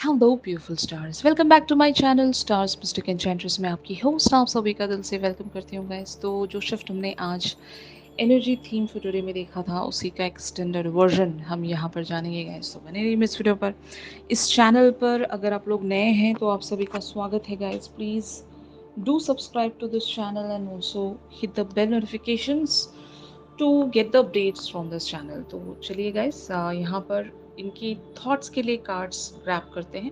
Hello beautiful stars, welcome back to my channel stars mystic enchantress में आपकी host आप सभी का दिल से वेलकम करती हूँ गाइस। तो जो शिफ्ट हमने आज एनर्जी थीम फॉर टुडे में देखा था उसी का एक्सटेंडेड वर्जन हम यहाँ पर जानेंगे गाइस। तो बने रहिए इस वीडियो पर। इस चैनल पर अगर आप लोग नए हैं तो आप सभी का स्वागत है guys. Please do subscribe to this channel and also hit the bell notifications to get the updates from this channel. तो चलिए गाइस, यहाँ पर इनकी थॉट्स के लिए कार्ड्स ग्रैब करते हैं।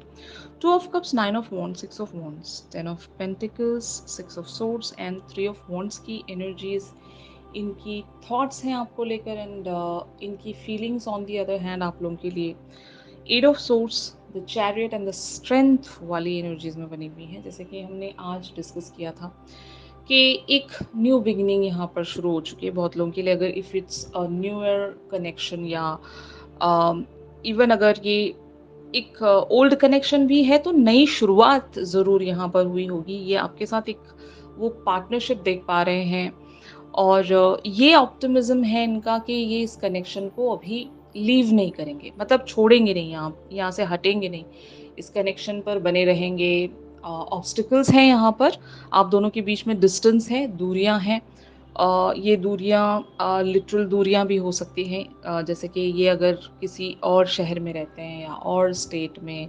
Two of cups, nine of wands, six of wands, ten of pentacles, six of swords and three of wands की एनर्जीज इनकी थॉट्स हैं आपको लेकर एंड इनकी feelings on the other hand आप लोगों के लिए eight of swords, the chariot and the strength वाली एनर्जीज में बनी हुई हैं। जैसे कि हमने आज डिस्कस किया था कि एक न्यू बिगिनिंग यहाँ पर शुरू हो चुकी है बहुत लोगों के लिए। अगर if it's a new year connection या इवन अगर ये एक ओल्ड कनेक्शन भी है तो नई शुरुआत ज़रूर यहाँ पर हुई होगी। ये आपके साथ एक वो पार्टनरशिप देख पा रहे हैं और ये ऑप्टिमिज्म है इनका कि ये इस कनेक्शन को अभी लीव नहीं करेंगे, मतलब छोड़ेंगे नहीं, आप यहाँ से हटेंगे नहीं, इस कनेक्शन पर बने रहेंगे। ऑब्स्टिकल्स हैं यहाँ पर, आप दोनों के बीच में डिस्टेंस है, दूरियां हैं। ये दूरियां लिटरल दूरियां भी हो सकती हैं, जैसे कि ये अगर किसी और शहर में रहते हैं या और स्टेट में,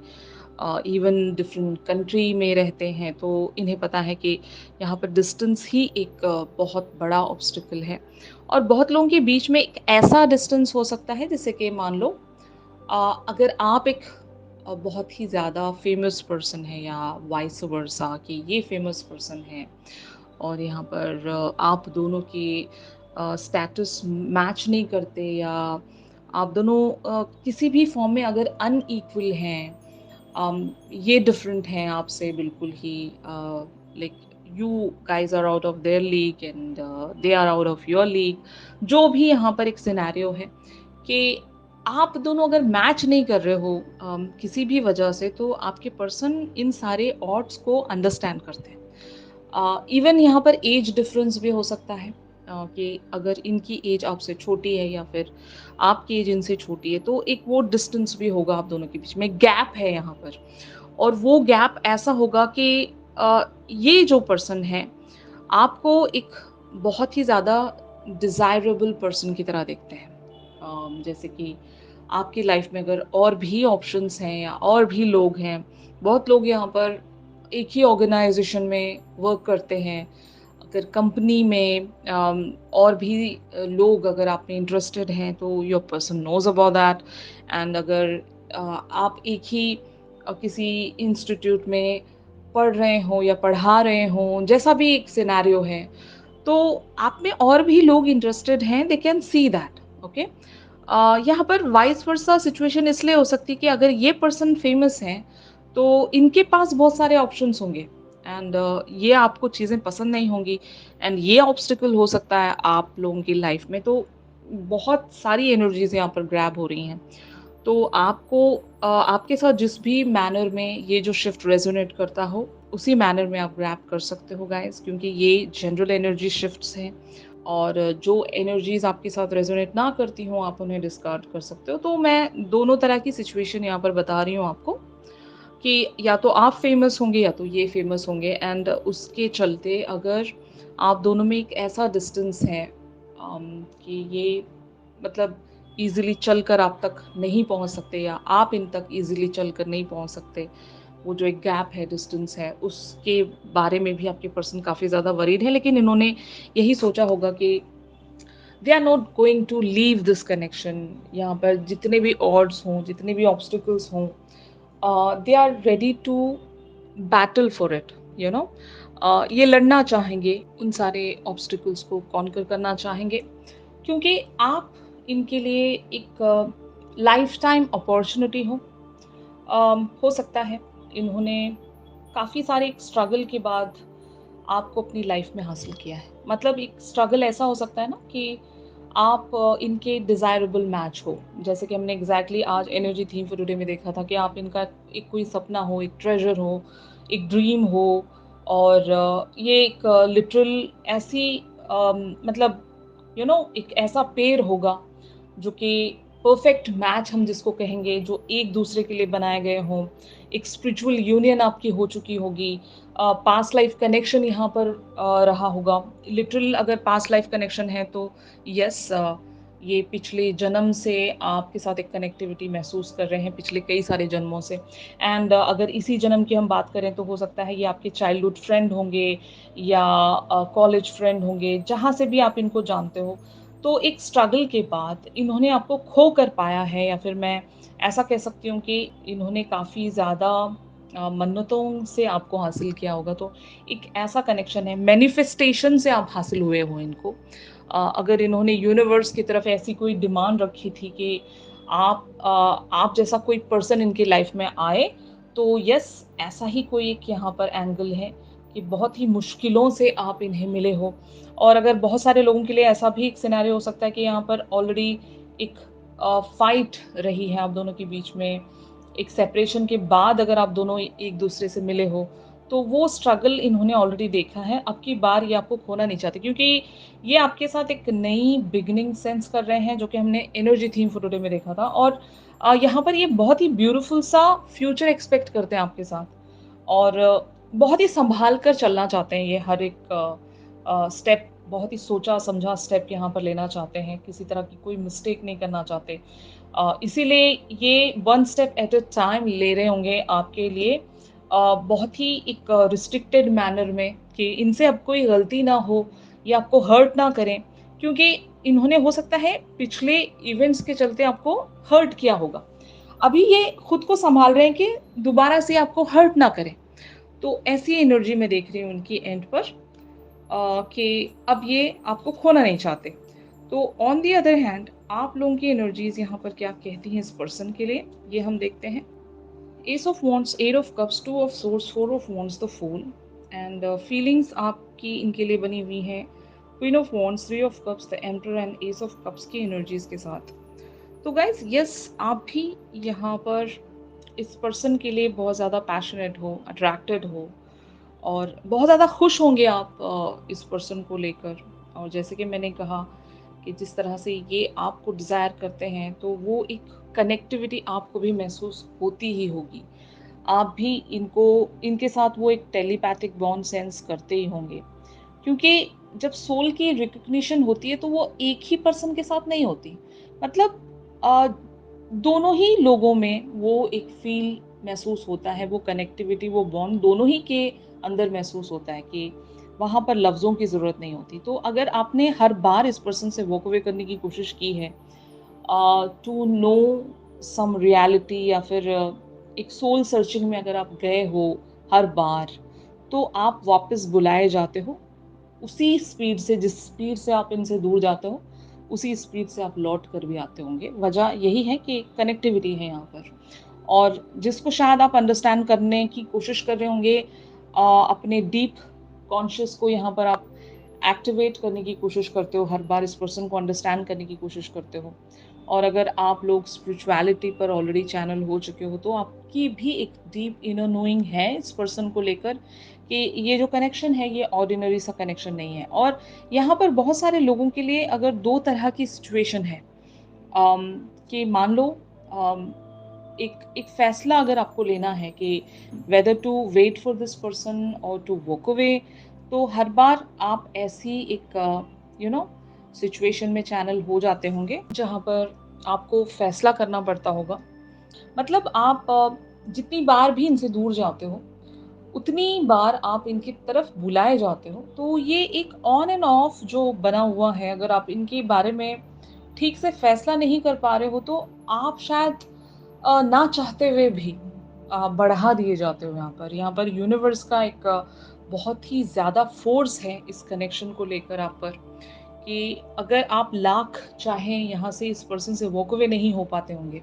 इवन डिफरेंट कंट्री में रहते हैं, तो इन्हें पता है कि यहाँ पर डिस्टेंस ही एक बहुत बड़ा ऑब्स्टिकल है। और बहुत लोगों के बीच में एक ऐसा डिस्टेंस हो सकता है जैसे कि मान लो अगर आप एक बहुत ही ज़्यादा फेमस पर्सन है या वाइस वर्सा कि ये फेमस पर्सन है और यहाँ पर आप दोनों की स्टेटस मैच नहीं करते या आप दोनों किसी भी फॉर्म में अगर अनईक्वल हैं, ये डिफरेंट हैं आपसे बिल्कुल ही, like you guys are out of their league and they are out of your league. जो भी यहाँ पर एक सिनेरियो है कि आप दोनों अगर मैच नहीं कर रहे हो किसी भी वजह से, तो आपके पर्सन इन सारे ऑड्स को अंडरस्टैंड करते हैं। इवन यहाँ पर एज डिफरेंस भी हो सकता है, कि अगर इनकी एज आपसे छोटी है या फिर आपकी एज इनसे छोटी है तो एक वो डिस्टेंस भी होगा आप दोनों के बीच में, गैप है यहाँ पर। और वो गैप ऐसा होगा कि ये जो पर्सन है आपको एक बहुत ही ज़्यादा डिज़ायरेबल पर्सन की तरह देखते हैं। जैसे कि आपकी लाइफ में अगर और भी ऑप्शंस हैं या और भी लोग हैं, बहुत लोग यहाँ पर एक ही ऑर्गेनाइजेशन में वर्क करते हैं, अगर कंपनी में और भी लोग अगर आप में इंटरेस्टेड हैं तो your person knows about that. And अगर आप एक ही किसी इंस्टीट्यूट में पढ़ रहे हो या पढ़ा रहे हो, जैसा भी एक सिनेरियो है, तो आप में और भी लोग इंटरेस्टेड हैं, they can see that. Okay, यहाँ पर वाइस वर्सा सिचुएशन इसलिए हो सकती है कि अगर ये पर्सन फेमस हैं तो इनके पास बहुत सारे ऑप्शंस होंगे एंड ये आपको चीज़ें पसंद नहीं होंगी एंड ये ऑब्स्टिकल हो सकता है आप लोगों की लाइफ में। तो बहुत सारी एनर्जीज यहाँ पर ग्रैब हो रही हैं। तो आपको आपके साथ जिस भी मैनर में ये जो शिफ्ट रेजोनेट करता हो उसी मैनर में आप ग्रैब कर सकते हो गाइस, क्योंकि ये जनरल एनर्जी शिफ्ट्स हैं और जो एनर्जीज आपके साथ रेजोनेट ना करती हों आप उन्हें डिस्कार्ड कर सकते हो। तो मैं दोनों तरह की सिचुएशन यहाँ पर बता रही हूँ आपको कि या तो आप फेमस होंगे या तो ये फेमस होंगे एंड उसके चलते अगर आप दोनों में एक ऐसा डिस्टेंस है कि ये मतलब ईज़िली चलकर आप तक नहीं पहुंच सकते या आप इन तक ईज़िली चलकर नहीं पहुंच सकते, वो जो एक गैप है, डिस्टेंस है, उसके बारे में भी आपके पर्सन काफ़ी ज़्यादा वरीड है। लेकिन इन्होंने यही सोचा होगा कि they are not going to leave this connection. यहाँ पर जितने भी ऑड्स हों, जितने भी ऑब्स्टिकल्स हों, they are ready to battle for it, you know. ये लड़ना चाहेंगे, उन सारे ऑब्स्टिकल्स को कॉन्कर करना चाहेंगे, क्योंकि आप इनके लिए एक लाइफ टाइम अपॉर्चुनिटी हो। हो सकता है इन्होंने काफ़ी सारे स्ट्रगल के बाद आपको अपनी लाइफ में हासिल किया है। मतलब एक स्ट्रगल ऐसा हो सकता है ना कि आप इनके डिज़ायरेबल मैच हो। जैसे कि हमने एग्जैक्टली आज एनर्जी थीम फॉर टुडे में देखा था कि आप इनका एक कोई सपना हो, एक ट्रेजर हो, एक ड्रीम हो। और ये एक लिटरल ऐसी मतलब एक ऐसा पेड़ होगा जो कि परफेक्ट मैच हम जिसको कहेंगे, जो एक दूसरे के लिए बनाए गए हों, एक स्पिरिचुअल यूनियन आपकी हो चुकी होगी, पास्ट लाइफ कनेक्शन यहाँ पर रहा होगा। लिटरल अगर पास्ट लाइफ कनेक्शन है तो यस, ये पिछले जन्म से आपके साथ एक कनेक्टिविटी महसूस कर रहे हैं पिछले कई सारे जन्मों से। एंड अगर इसी जन्म की हम बात करें तो हो सकता है ये आपके चाइल्डहुड फ्रेंड होंगे या कॉलेज फ्रेंड होंगे, जहाँ से भी आप इनको जानते हो। तो एक स्ट्रगल के बाद इन्होंने आपको खो कर पाया है, या फिर मैं ऐसा कह सकती हूँ कि इन्होंने काफ़ी ज़्यादा मन्नतों से आपको हासिल किया होगा। तो एक ऐसा कनेक्शन है, मैनिफेस्टेशन से आप हासिल हुए हो इनको। अगर इन्होंने यूनिवर्स की तरफ ऐसी कोई डिमांड रखी थी कि आप जैसा कोई पर्सन इनकी लाइफ में आए, तो यस, ऐसा ही कोई एक यहाँ पर एंगल है कि बहुत ही मुश्किलों से आप इन्हें मिले हो। और अगर बहुत सारे लोगों के लिए ऐसा भी एक सिनेरियो हो सकता है कि यहाँ पर ऑलरेडी एक फाइट रही है आप दोनों के बीच में, एक सेपरेशन के बाद अगर आप दोनों एक दूसरे से मिले हो, तो वो स्ट्रगल इन्होंने ऑलरेडी देखा है। अब की बार ये आपको खोना नहीं चाहते, क्योंकि ये आपके साथ एक नई बिगिनिंग सेंस कर रहे हैं, जो कि हमने एनर्जी थीम फॉर टुडे में देखा था। और यहाँ पर ये बहुत ही ब्यूटीफुल सा फ्यूचर एक्सपेक्ट करते हैं आपके साथ, और बहुत ही सँभाल कर चलना चाहते हैं। ये हर एक स्टेप बहुत ही सोचा-समझा स्टेप यहाँ पर लेना चाहते हैं, किसी तरह की कोई मिस्टेक नहीं करना चाहते। इसीलिए ये one step at a time ले रहे होंगे आपके लिए, बहुत ही एक रिस्ट्रिक्टेड मैनर में, कि इनसे अब कोई गलती ना हो या आपको हर्ट ना करें, क्योंकि इन्होंने हो सकता है पिछले इवेंट्स के चलते आपको हर्ट किया होगा। अभी ये खुद को सँभाल रहे हैं कि दोबारा से आपको हर्ट ना करें। तो ऐसी एनर्जी मैं देख रही हूँ उनकी एंड पर, कि अब ये आपको खोना नहीं चाहते। तो ऑन द अदर हैंड आप लोगों की एनर्जीज़ यहाँ पर क्या कहती हैं इस पर्सन के लिए, ये हम देखते हैं। Ace of wands, eight of cups, two of swords, four of wands, the fool. And feelings आपकी इनके लिए बनी हुई हैं queen of wands, three of cups, the emperor and ace of cups की एनर्जीज़ के साथ। तो गाइज यस, आप भी यहाँ पर इस पर्सन के लिए बहुत ज़्यादा पैशनेट हो, अट्रैक्टेड हो, और बहुत ज़्यादा खुश होंगे आप इस पर्सन को लेकर। और जैसे कि मैंने कहा कि जिस तरह से ये आपको डिज़ायर करते हैं, तो वो एक कनेक्टिविटी आपको भी महसूस होती ही होगी। आप भी इनको, इनके साथ वो एक टेलीपैथिक बॉन्ड सेंस करते ही होंगे। क्योंकि जब सोल की रिकॉग्निशन होती है, तो वो एक ही पर्सन के साथ नहीं होती। मतलब अ, दोनों ही लोगों में वो एक फ़ील महसूस होता है, वो कनेक्टिविटी, वो बॉन्ड दोनों ही के अंदर महसूस होता है, कि वहाँ पर लफ्ज़ों की ज़रूरत नहीं होती। तो अगर आपने हर बार इस पर्सन से वॉक अवे करने की कोशिश की है, टू नो सम रियलिटी, या फिर एक सोल सर्चिंग में अगर आप गए हो हर बार, तो आप वापस बुलाए जाते हो। उसी स्पीड से, जिस स्पीड से आप इनसे दूर जाते हो, उसी स्पीड से आप लौट कर भी आते होंगे। वजह यही है कि कनेक्टिविटी है यहाँ पर, और जिसको शायद आप अंडरस्टैंड करने की कोशिश कर रहे होंगे, अपने डीप कॉन्शियस को यहाँ पर आप एक्टिवेट करने की कोशिश करते हो, हर बार इस पर्सन को अंडरस्टैंड करने की कोशिश करते हो। और अगर आप लोग स्पिरिचुअलिटी पर ऑलरेडी चैनल हो चुके हो, तो आपकी भी एक डीप इनर नोइंग है इस पर्सन को लेकर, कि ये जो कनेक्शन है ये ऑर्डिनरी सा कनेक्शन नहीं है। और यहाँ पर बहुत सारे लोगों के लिए अगर दो तरह की सिचुएशन है, कि मान लो एक एक फैसला अगर आपको लेना है कि whether to wait for this person और टू वॉक अवे, तो हर बार आप ऐसी एक सिचुएशन में चैनल हो जाते होंगे, जहाँ पर आपको फैसला करना पड़ता होगा। मतलब आप जितनी बार भी इनसे दूर जाते हो, उतनी बार आप इनकी तरफ बुलाए जाते हो। तो ये एक ऑन एंड ऑफ जो बना हुआ है, अगर आप इनके बारे में ठीक से फैसला नहीं कर पा रहे हो, तो आप शायद ना चाहते हुए भी बढ़ा दिए जाते हो यहाँ पर। यहाँ पर यूनिवर्स का एक बहुत ही ज़्यादा फ़ोर्स है इस कनेक्शन को लेकर आप पर, कि अगर आप लाख चाहें यहाँ से इस पर्सन से वॉक अवे नहीं हो पाते होंगे।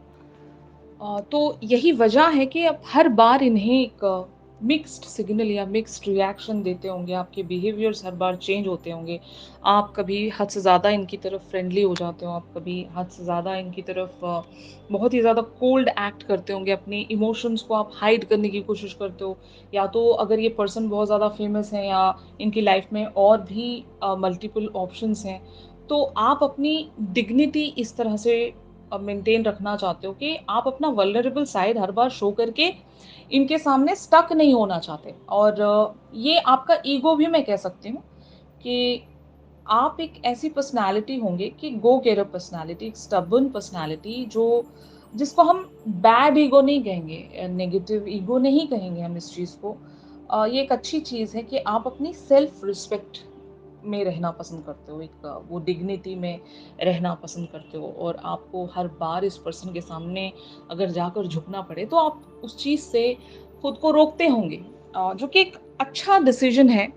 तो यही वजह है कि आप हर बार इन्हें एक मिक्स्ड सिग्नल या मिक्स्ड रिएक्शन देते होंगे, आपके बिहेवियर्स हर बार चेंज होते होंगे। आप कभी हद से ज़्यादा इनकी तरफ फ्रेंडली हो जाते हो, आप कभी हद से ज़्यादा इनकी तरफ बहुत ही ज़्यादा कोल्ड एक्ट करते होंगे, अपने इमोशंस को आप हाइड करने की कोशिश करते हो। या तो अगर ये पर्सन बहुत ज़्यादा फेमस है, या इनकी लाइफ में और भी मल्टीपल ऑप्शंस हैं, तो आप अपनी डिग्निटी इस तरह से मेंटेन रखना चाहते हो कि आप अपना वल्नरेबल साइड हर बार शो करके इनके सामने स्टक नहीं होना चाहते। और ये आपका ईगो भी मैं कह सकती हूँ कि आप एक ऐसी पर्सनैलिटी होंगे कि गो गेटर पर्सनैलिटी, एक स्टबर्न पर्सनैलिटी जो जिसको हम बैड ईगो नहीं कहेंगे, नेगेटिव ईगो नहीं कहेंगे हम इस चीज़ को। ये एक अच्छी चीज़ है कि आप अपनी सेल्फ रिस्पेक्ट में रहना पसंद करते हो, एक वो डिग्निटी में रहना पसंद करते हो, और आपको हर बार इस पर्सन के सामने अगर जाकर झुकना पड़े तो आप उस चीज़ से खुद को रोकते होंगे, जो कि एक अच्छा डिसीजन है।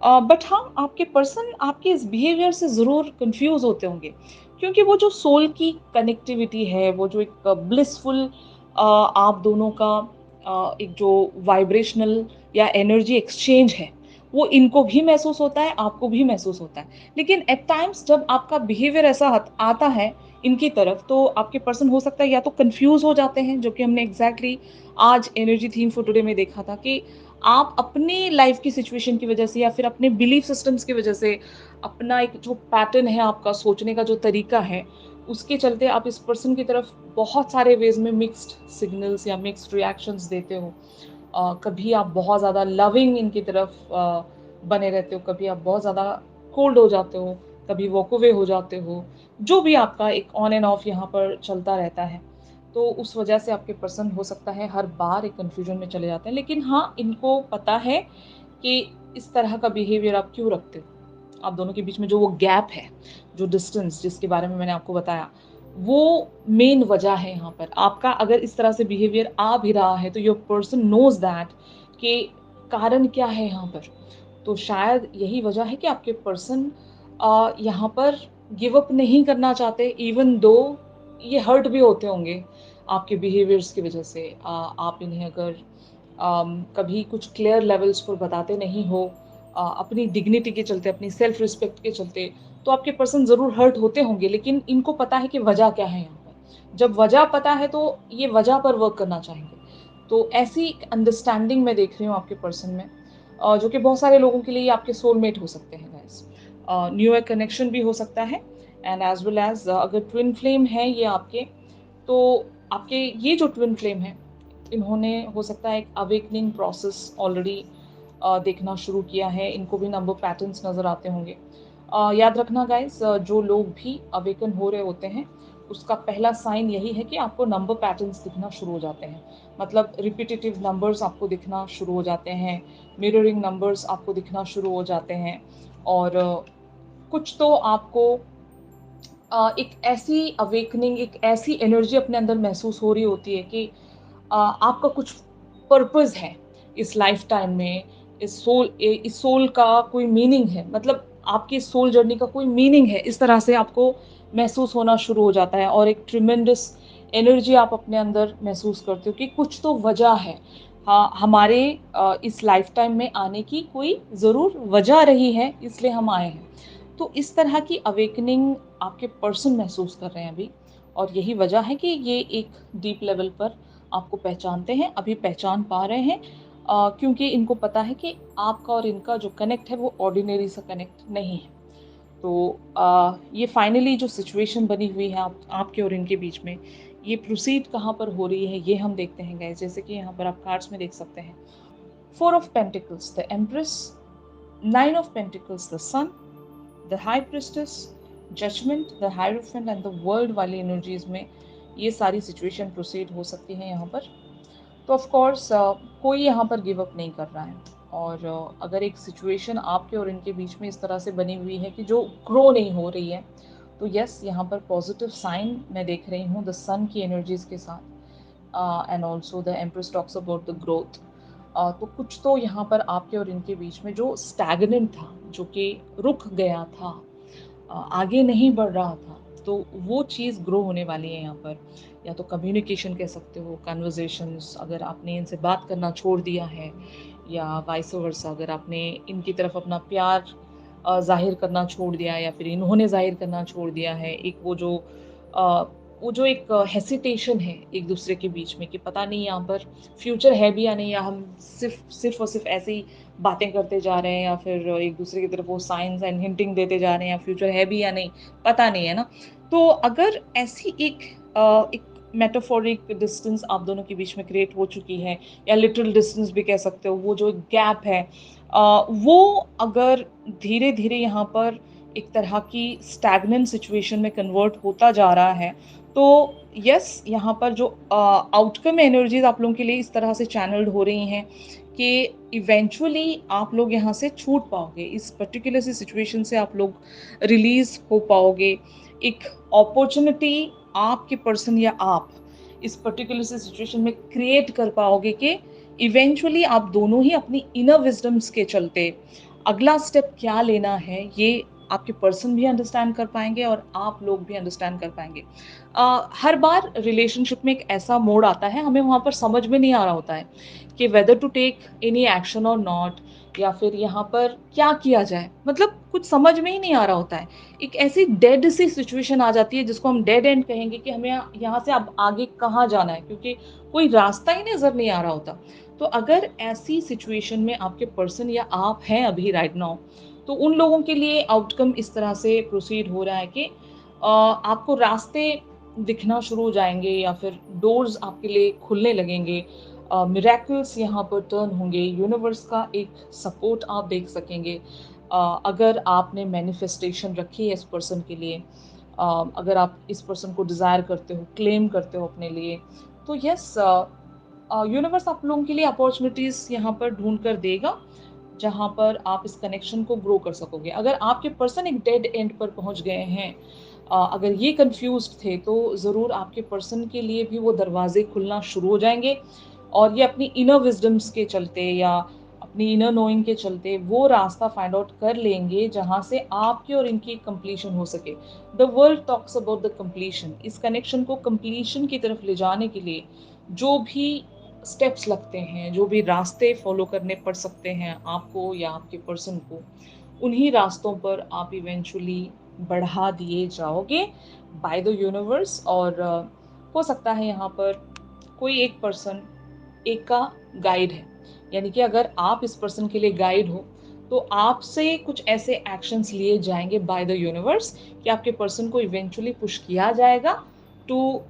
बट हाँ, आपके पर्सन आपके इस बिहेवियर से ज़रूर कन्फ्यूज़ होते होंगे, क्योंकि वो जो सोल की कनेक्टिविटी है, वो जो एक ब्लिसफुल आप दोनों का एक जो वाइब्रेशनल या एनर्जी एक्सचेंज है, वो इनको भी महसूस होता है, आपको भी महसूस होता है। लेकिन एट टाइम्स जब आपका बिहेवियर ऐसा आता है इनकी तरफ, तो आपके पर्सन हो सकता है या तो कन्फ्यूज़ हो जाते हैं, जो कि हमने एग्ज़ैक्टली आज एनर्जी थीम फॉर टुडे में देखा था कि आप अपनी लाइफ़ की सिचुएशन की वज़ह से या फिर अपने बिलीफ सिस्टम्स की वज़ह से, अपना एक जो पैटर्न है आपका सोचने का जो तरीका है, उसके चलते आप इस पर्सन की तरफ बहुत सारे वेज़ में मिक्स्ड सिग्नल्स या मिक्स्ड रिएक्शंस देते हो। कभी आप बहुत ज़्यादा लविंग इनकी तरफ बने रहते हो, कभी आप बहुत ज़्यादा कोल्ड हो जाते हो, कभी वॉक अवे हो जाते हो। जो भी आपका एक ऑन एंड ऑफ यहाँ पर चलता रहता है। तो उस वजह से आपके पर्सन हो सकता है हर बार एक कन्फ्यूजन में चले जाते हैं। लेकिन हाँ, इनको पता है कि इस तरह का बिहेवियर आप क्यों रखते हो। आप दोनों के बीच में जो वो गैप है, जो डिस्टेंस जिसके बारे में मैंने आपको बताया, वो मेन वजह है यहाँ पर। आपका अगर इस तरह से बिहेवियर आ भी रहा है, तो योर पर्सन नोज़ दैट कि कारण क्या है यहाँ पर। तो शायद यही वजह है कि आपके पर्सन यहाँ पर गिव अप नहीं करना चाहते, इवन दो ये हर्ट भी होते होंगे आपके बिहेवियर्स की वजह से। आप इन्हें अगर कभी कुछ क्लियर लेवल्स पर बताते नहीं हो, अपनी डिग्निटी के चलते, अपनी सेल्फ रिस्पेक्ट के चलते, तो आपके पर्सन ज़रूर हर्ट होते होंगे, लेकिन इनको पता है कि वजह क्या है यहाँ पर। जब वजह पता है तो ये वजह पर वर्क करना चाहेंगे। तो ऐसी एक अंडरस्टैंडिंग मैं देख रही हूँ आपके पर्सन में, जो कि बहुत सारे लोगों के लिए आपके सोलमेट हो सकते हैं गाइस। न्यू ईयर कनेक्शन भी हो सकता है, एंड एज वेल एज अगर ट्विन फ्लेम है ये आपके, तो आपके ये जो ट्विन फ्लेम है, इन्होंने हो सकता है एक अवेकनिंग प्रोसेस ऑलरेडी देखना शुरू किया है। इनको भी नंबर पैटर्न्स नज़र आते होंगे। याद रखना गाइस, जो लोग भी अवेकन हो रहे होते हैं, उसका पहला साइन यही है कि आपको नंबर पैटर्न्स दिखना शुरू हो जाते हैं। मतलब रिपीटेटिव नंबर्स आपको दिखना शुरू हो जाते हैं, मिररिंग नंबर्स आपको दिखना शुरू हो जाते हैं, और कुछ तो आपको एक ऐसी अवेकनिंग, एक ऐसी एनर्जी अपने अंदर महसूस हो रही होती है कि आपका कुछ पर्पस है इस लाइफ टाइम में, इस सोल का कोई मीनिंग है, मतलब आपकी सोल जर्नी का कोई मीनिंग है, इस तरह से आपको महसूस होना शुरू हो जाता है, और एक ट्रिमेंडस एनर्जी आप अपने अंदर महसूस करते हो कि कुछ तो वजह है। हाँ, हमारे इस लाइफ टाइम में आने की कोई ज़रूर वजह रही है, इसलिए हम आए हैं। तो इस तरह की अवेकनिंग आपके पर्सन महसूस कर रहे हैं अभी, और यही वजह है कि ये एक डीप लेवल पर आपको पहचानते हैं, अभी पहचान पा रहे हैं, क्योंकि इनको पता है कि आपका और इनका जो कनेक्ट है वो ऑर्डिनरी सा कनेक्ट नहीं है। तो ये फाइनली जो सिचुएशन बनी हुई है आपके और इनके बीच में, ये प्रोसीड कहाँ पर हो रही है ये हम देखते हैं गाइस। जैसे कि यहाँ पर आप कार्ड्स में देख सकते हैं, four of pentacles the empress, nine of pentacles the sun, the high priestess, judgement, the hierophant and the world वाली एनर्जीज में ये सारी सिचुएशन प्रोसीड हो सकती हैं यहाँ पर। तो ऑफ कोर्स कोई यहाँ पर गिव अप नहीं कर रहा है, और अगर एक सिचुएशन आपके और इनके बीच में इस तरह से बनी हुई है कि जो ग्रो नहीं हो रही है, तो यस, यहाँ पर पॉजिटिव साइन मैं देख रही हूँ द सन की एनर्जीज के साथ, and also the empress talks about the growth. तो कुछ तो यहाँ पर आपके और इनके बीच में जो स्टैग्नेंट था, जो कि रुक गया था, आगे नहीं बढ़ रहा था, तो वो चीज़ ग्रो होने वाली है यहाँ पर। या तो कम्युनिकेशन कह सकते हो, कन्वर्जेशंस, अगर आपने इनसे बात करना छोड़ दिया है, या वाइस वर्सा, अगर आपने इनकी तरफ अपना प्यार ज़ाहिर करना छोड़ दिया है, या फिर इन्होंने ज़ाहिर करना छोड़ दिया है, एक अ, वो जो एक हेसिटेशन है एक दूसरे के बीच में कि पता नहीं यहाँ पर फ्यूचर है भी या नहीं, या हम सिर्फ सिर्फ और सिर्फ ऐसे ही बातें करते जा रहे हैं, या फिर एक दूसरे की तरफ वो साइंस एंड हिंटिंग देते जा रहे हैं, या फ्यूचर है भी या नहीं, पता नहीं है ना। तो अगर ऐसी एक एक मेटाफोरिक डिस्टेंस आप दोनों के बीच में क्रिएट हो चुकी है, या लिटिल डिस्टेंस भी कह सकते हो, वो जो गैप है वो अगर धीरे धीरे यहाँ पर एक तरह की स्टैग्नेंट सिचुएशन में कन्वर्ट होता जा रहा है, तो यस, यहाँ पर जो आउटकम एनर्जीज आप लोगों के लिए इस तरह से चैनल्ड हो रही हैं कि इवेंचुअली आप लोग यहाँ से छूट पाओगे, इस पर्टिकुलर सी सिचुएशन से आप लोग रिलीज हो पाओगे। एक अपॉर्चुनिटी आपके पर्सन या आप इस पर्टिकुलर सी सिचुएशन में क्रिएट कर पाओगे कि इवेंचुअली आप दोनों ही अपनी इनर विजडम्स के चलते अगला स्टेप क्या लेना है, ये आपके पर्सन भी अंडरस्टैंड कर पाएंगे और आप लोग भी अंडरस्टैंड कर पाएंगे। हर बार रिलेशनशिप में एक ऐसा मोड़ आता है, हमें वहाँ पर समझ में नहीं आ रहा होता है कि whether to take any action और नॉट, या फिर यहाँ पर क्या किया जाए, मतलब कुछ समझ में ही नहीं आ रहा होता है। एक ऐसी डेड सी सिचुएशन आ जाती है जिसको हम डेड एंड कहेंगे कि हमें यहाँ से अब आगे कहाँ जाना है, क्योंकि कोई रास्ता ही नजर नहीं आ रहा होता। तो अगर ऐसी सिचुएशन में आपके पर्सन या आप हैं अभी राइट नाउ, तो उन लोगों के लिए आउटकम इस तरह से प्रोसीड हो रहा है कि आपको रास्ते दिखना शुरू हो जाएंगे, या फिर डोर्स आपके लिए खुलने लगेंगे, मिरेकल्स यहाँ पर टर्न होंगे, यूनिवर्स का एक सपोर्ट आप देख सकेंगे। अगर आपने मैनिफेस्टेशन रखी है इस पर्सन के लिए, अगर आप इस पर्सन को डिज़ायर करते हो, क्लेम करते हो अपने लिए, तो यस, यूनिवर्स आप लोगों के लिए अपॉर्चुनिटीज़ यहाँ पर ढूंढ कर देगा, जहाँ पर आप इस कनेक्शन को ग्रो कर सकोगे। अगर आपके पर्सन एक डेड एंड पर पहुँच गए हैं, अगर ये कंफ्यूज्ड थे, तो ज़रूर आपके पर्सन के लिए भी वो दरवाजे खुलना शुरू हो जाएंगे, और ये अपनी इनर विजडम्स के चलते या अपनी इनर नोइंग के चलते वो रास्ता फाइंड आउट कर लेंगे जहाँ से आपकी और इनकी कंप्लीशन हो सके। The world talks about the completion. इस कनेक्शन को कंप्लीशन की तरफ ले जाने के लिए जो भी स्टेप्स लगते हैं, जो भी रास्ते फॉलो करने पड़ सकते हैं आपको या आपके पर्सन को, उन्हीं रास्तों पर आप इवेंचुअली बढ़ा दिए जाओगे बाय द यूनिवर्स। और हो सकता है यहाँ पर कोई एक पर्सन एक का गाइड है, यानी कि अगर आप इस पर्सन के लिए गाइड हो, तो आपसे कुछ ऐसे एक्शंस लिए जाएंगे बाय द यूनिवर्स कि आपके पर्सन को इवेंचुअली पुश किया जाएगा to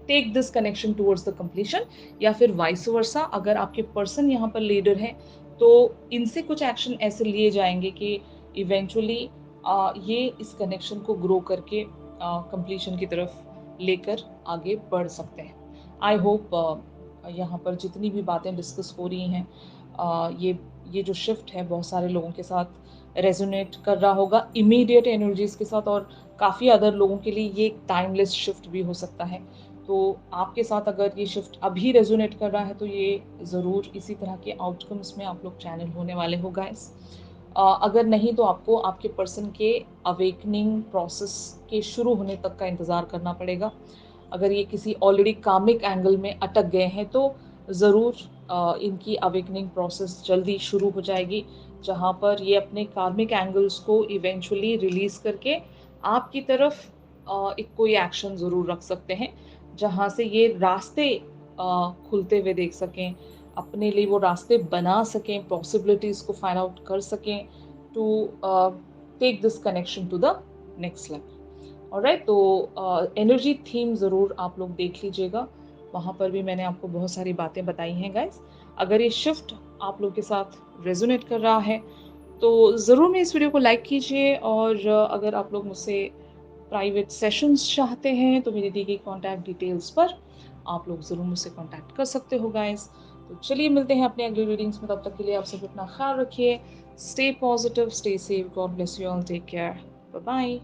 take this connection towards the completion, या फिर वाइस वर्सा। अगर आपके पर्सन यहाँ पर लीडर हैं, तो इनसे कुछ एक्शन ऐसे लिए जाएंगे कि इवेंचुअली ये इस कनेक्शन को ग्रो करके कंप्लीशन की तरफ लेकर आगे बढ़ सकते हैं। आई होप यहाँ पर जितनी भी बातें डिस्कस हो रही हैं, ये जो शिफ्ट है बहुत सारे लोगों के साथ रेजोनेट कर रहा होगा, इमीडिएट एनर्जीज के साथ, और काफ़ी अदर लोगों के लिए ये टाइमलेस शिफ्ट भी हो सकता है। तो आपके साथ अगर ये शिफ्ट अभी रेजोनेट कर रहा है, तो ये ज़रूर इसी तरह के आउटकम्स में आप लोग चैनल होने वाले हो गाइस। अगर नहीं, तो आपको आपके पर्सन के अवेकनिंग प्रोसेस के शुरू होने तक का इंतज़ार करना पड़ेगा। अगर ये किसी ऑलरेडी कामिक एंगल में अटक गए हैं, तो ज़रूर इनकी अवेकनिंग प्रोसेस जल्दी शुरू हो जाएगी, जहाँ पर ये अपने कार्मिक एंगल्स को इवेंचुअली रिलीज़ करके आपकी तरफ एक कोई एक्शन ज़रूर रख सकते हैं, जहाँ से ये रास्ते खुलते हुए देख सकें, अपने लिए वो रास्ते बना सकें, पॉसिबिलिटीज़ को फाइंड आउट कर सकें, to take this connection to the next level. Alright, तो एनर्जी थीम ज़रूर आप लोग देख लीजिएगा, वहाँ पर भी मैंने आपको बहुत सारी बातें बताई हैं गाइस। अगर ये शिफ्ट आप लोग के साथ रेजोनेट कर रहा है, तो ज़रूर मैं इस वीडियो को लाइक कीजिए, और अगर आप लोग मुझसे प्राइवेट सेशंस चाहते हैं, तो मेरी दी गई कॉन्टैक्ट डिटेल्स पर आप लोग ज़रूर मुझसे कॉन्टैक्ट कर सकते हो गाइस। तो चलिए मिलते हैं अपने अगली रीडिंग्स में, तब तक के लिए आप सब अपना ख्याल रखिए, stay positive, stay safe, God bless you all, take care, bye bye.